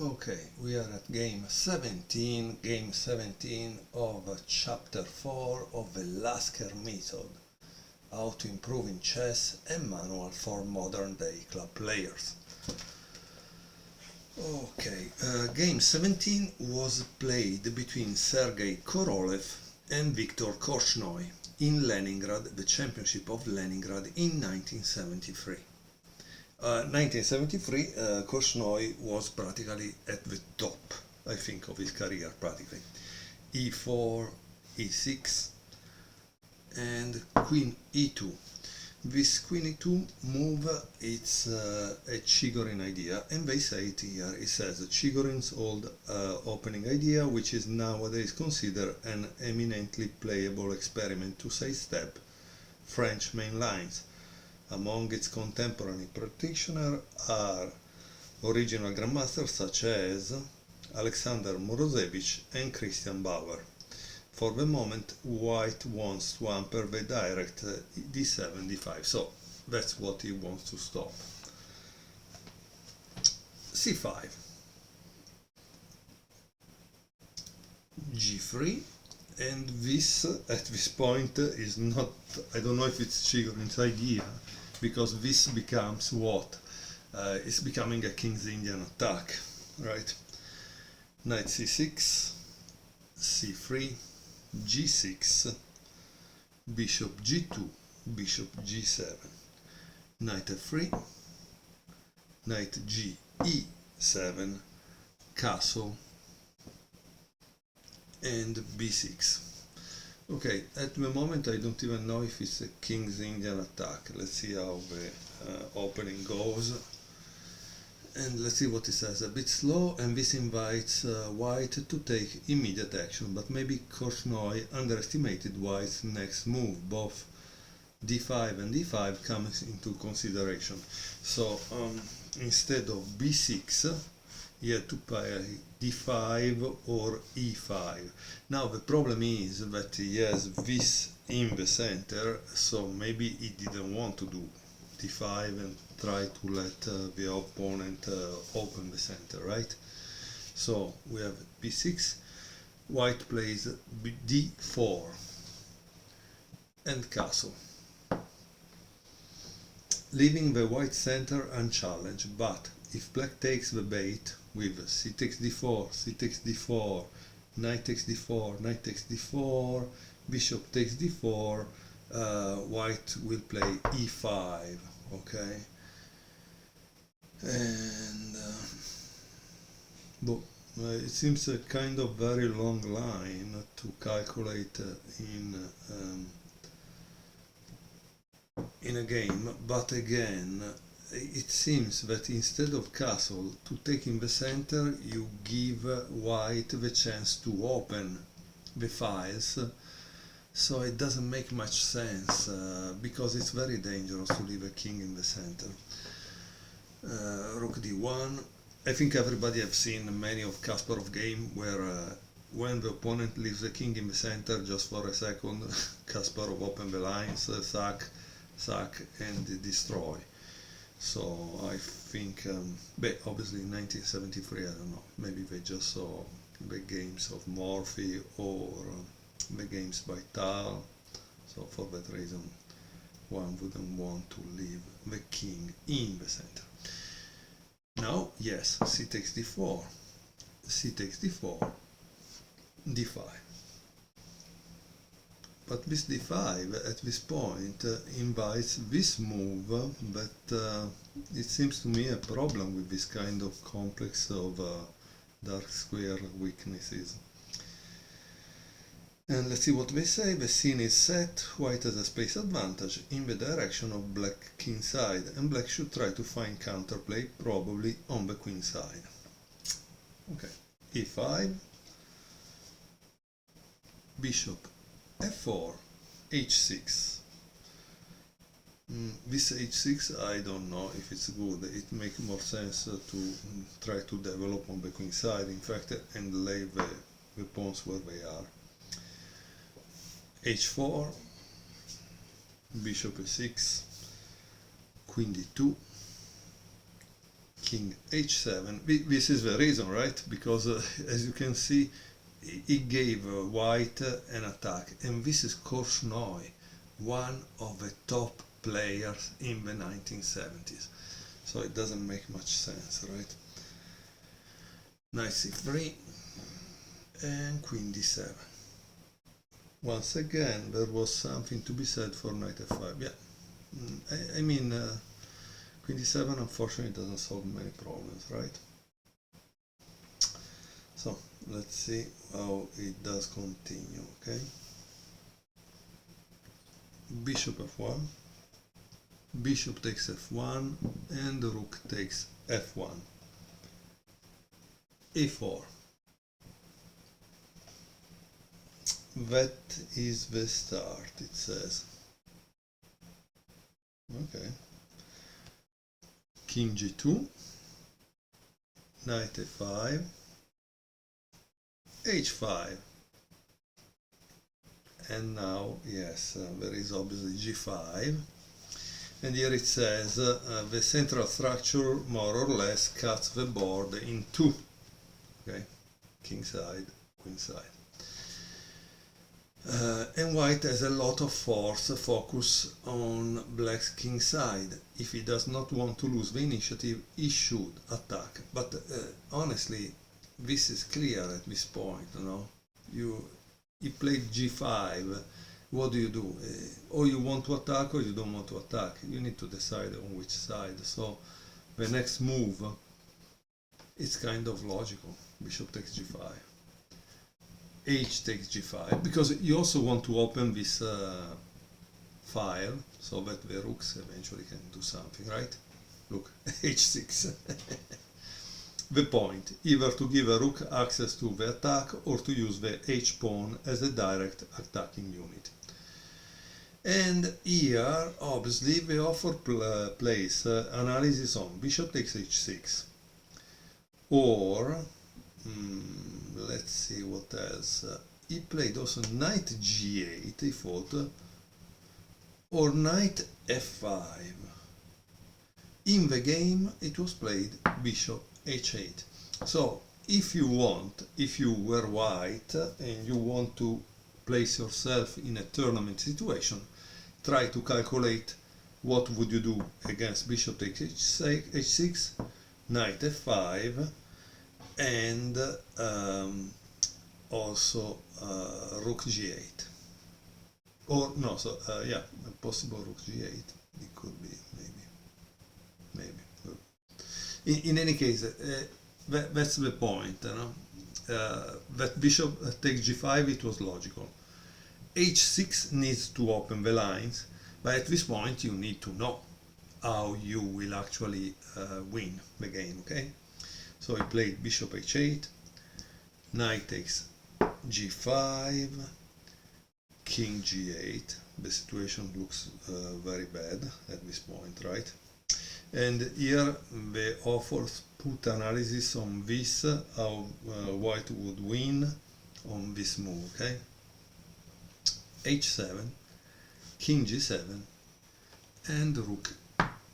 Okay, we are at game 17 of chapter 4 of the Lasker Method, how to improve in chess, a manual for modern day club players. Okay, game 17 was played between Sergei Korolev and Viktor Korchnoi in Leningrad, the Championship of Leningrad in 1973. 1973, Korchnoi was practically at the top, I think, of his career, practically. E4, E6, and Queen E2. This Queen E2 move, it's a Chigorin idea, and they say it here. It says Chigorin's old opening idea, which is nowadays considered an eminently playable experiment to sidestep French main lines. Among its contemporary practitioners are original grandmasters such as Alexander Morozevich and Christian Bauer. For the moment, White wants to hamper the direct d7, d5, so that's what he wants to stop. c5, g3, and this at this point is not, I don't know if it's Chigorin's idea, because this becomes what? It's becoming a King's Indian attack, right? Knight c6, c3, g6, bishop g2, bishop g7, knight f3, knight g e7, castle, and b6. Okay, at the moment I don't even know if it's a King's Indian attack. Let's see how the opening goes. And let's see what it says. A bit slow, and this invites White to take immediate action, but maybe Korchnoi underestimated White's next move. Both d5 and d5 comes into consideration. So instead of b6, he had to play d5 or e5. Now the problem is that he has this in the center, so maybe he didn't want to do d5 and try to let the opponent open the center, right? So we have b6, White plays d4 and castle, leaving the White center unchallenged, but if Black takes the bait with c takes d4, c takes d4, knight takes d4, knight takes d4, bishop takes d4, White will play e5, okay? And it seems a kind of very long line to calculate in a game, but again, it seems that instead of castle to take in the center, you give White the chance to open the files, so it doesn't make much sense because it's very dangerous to leave a king in the center. Rook d1. I think everybody have seen many of Kasparov game where when the opponent leaves the king in the center just for a second, Kasparov open the lines, sack and destroy. So I think, but obviously in 1973, I don't know, maybe they just saw the games of Morphy or the games by Tal, so for that reason one wouldn't want to leave the king in the center. Now, yes, c takes d4, c takes d4, d5. But this d5 at this point invites this move, but it seems to me a problem with this kind of complex of dark square weaknesses. And let's see what they say. The scene is set. White has a space advantage in the direction of Black king side, and Black should try to find counterplay, probably on the queen side. Okay, e5, bishop f4, h6. This h6, I don't know if it's good. It makes more sense to try to develop on the queen side, in fact, and lay the pawns where they are. h4, bishop e6, queen d2, king h7. This is the reason, right? Because as you can see, it gave white an attack, and this is Korchnoi, one of the top players in the 1970s. So it doesn't make much sense, right? Knight c3 and queen d7. Once again, there was something to be said for knight f5. Yeah, I mean, queen d7 unfortunately doesn't solve many problems, right? So let's see how it does continue, okay? Bishop f1, bishop takes f1, and the rook takes f1. e4. That is the start, it says. Okay. King g2, knight a5, h5. And now, yes, there is obviously g5. And here it says the central structure more or less cuts the board in two. Okay, king side, queen side. And white has a lot of focus on black's king side. If he does not want to lose the initiative, he should attack. But honestly, this is clear at this point, you know. He played g5. What do? Or you want to attack or you don't want to attack. You need to decide on which side. So the next move is kind of logical. Bishop takes g5. H takes g5, because you also want to open this file so that the rooks eventually can do something, right? Look, h6. The point, either to give a rook access to the attack or to use the h-pawn as a direct attacking unit. And here, obviously, the author plays analysis on bishop takes h6, or let's see what else. He played also knight g8, he thought, or knight f5. In the game, it was played bishop h8. So, if you were white and you want to place yourself in a tournament situation, try to calculate what would you do against bishop takes h6, knight f5, and also rook g8. Or no, so yeah, a possible rook g8. It could be, maybe. In any case, that's the point, you know? That bishop takes g5, it was logical. h6 needs to open the lines, but at this point you need to know how you will actually win the game, okay? So he played bishop h8, knight takes g5, king g8. The situation looks very bad at this point, right? And here the authors put analysis on this, how white would win on this move, okay? h7, king g7, and rook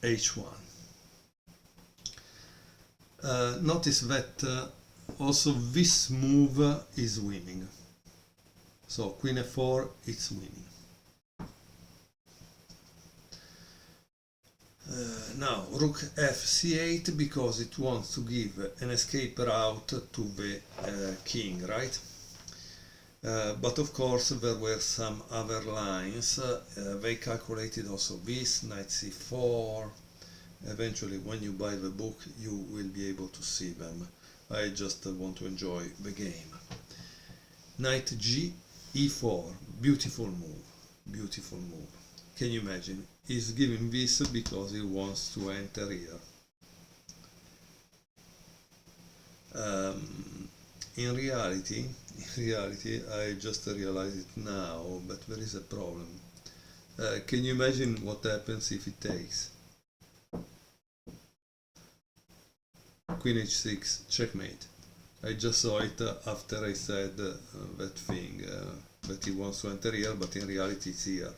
h1. Notice that also this move is winning. So queen f4, it's winning. Now rook fc8, because it wants to give an escape route to the king, right? But of course there were some other lines. They calculated also this, knight c4. Eventually, when you buy the book, you will be able to see them. I just want to enjoy the game. Knight g e4, beautiful move, beautiful move. Can you imagine? He's giving this because he wants to enter here. In reality, I just realized it now, but there is a problem. Can you imagine what happens if it takes? Queen h6, checkmate. I just saw it after I said that thing, that he wants to enter here, but in reality it's here.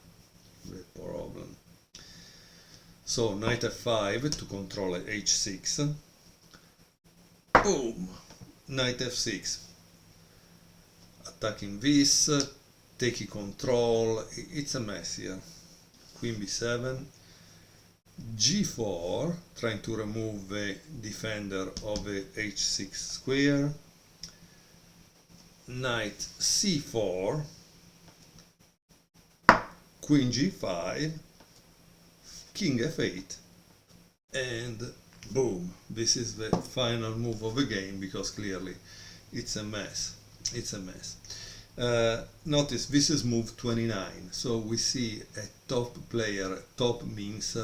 The problem. So knight f5 to control h6, boom, knight f6, attacking this, taking control, it's a mess here. Queen b7, g4, trying to remove the defender of the h6 square, knight c4, queen g5, king f8, and boom, this is the final move of the game, because clearly it's a mess. It's a mess. Notice this is move 29, so we see a top player. Top means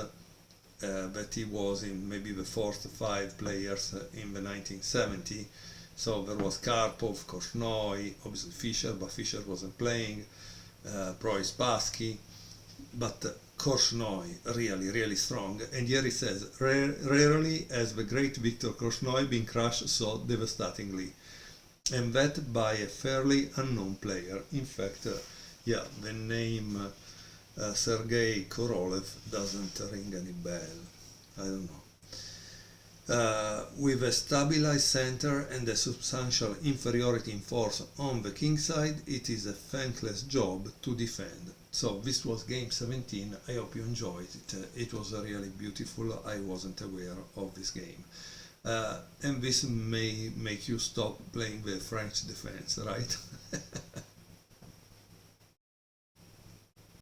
that he was in maybe the fourth five players in the 1970. So there was Karpov, Korchnoi, obviously Fischer, but Fischer wasn't playing, Preuss, Pasky, but Korchnoi really strong. And here it says, rarely has the great Viktor Korchnoi been crushed so devastatingly, and that by a fairly unknown player. In fact, yeah, the name Sergei Korolev doesn't ring any bell. I don't know. With a stabilized center and a substantial inferiority in force on the king side, it is a thankless job to defend. So this was game 17. I hope you enjoyed it. It was really beautiful. I wasn't aware of this game. And this may make you stop playing the French defense, right?